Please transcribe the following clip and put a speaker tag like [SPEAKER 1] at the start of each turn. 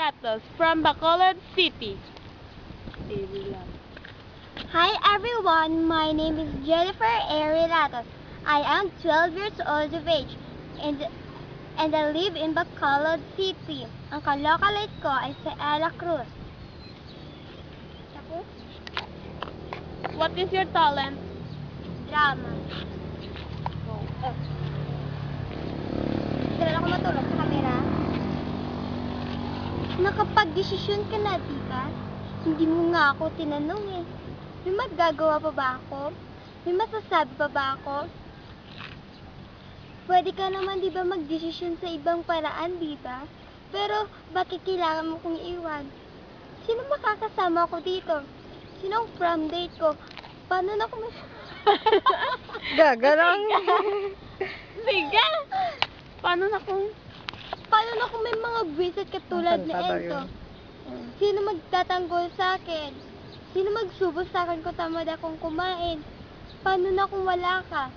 [SPEAKER 1] Latos from Bacolod City.
[SPEAKER 2] Hi everyone, my name is Jennifer Ari Latos. I am 12 years old of age and I live in Bacolod City. Ang kalokalate ko ay sa Ella Cruz. Tapos,
[SPEAKER 1] What is your talent?
[SPEAKER 2] drama. Kailan ako matulog sa kamera? Nakapag-desisyon ka na, di ba? Hindi mo nga ako tinanong eh. May magagawa pa ba ako? May masasabi pa ba ako? Pwede ka naman di ba mag-desisyon sa ibang paraan, di ba? Pero bakit kailangan mo kong iwan? Sino makakasama ko dito? Sino ang prom date ko? Paano na kung
[SPEAKER 3] Gaga lang.
[SPEAKER 1] Sige! Paano na kung...
[SPEAKER 2] Paano na kung may mga visit katulad
[SPEAKER 3] Ang
[SPEAKER 2] na
[SPEAKER 3] salta
[SPEAKER 2] Enzo?
[SPEAKER 3] yun.
[SPEAKER 2] Sino magtatanggol sa akin? Sino magsubos sa akin kung tamad akong kumain? Paano na kung wala ka?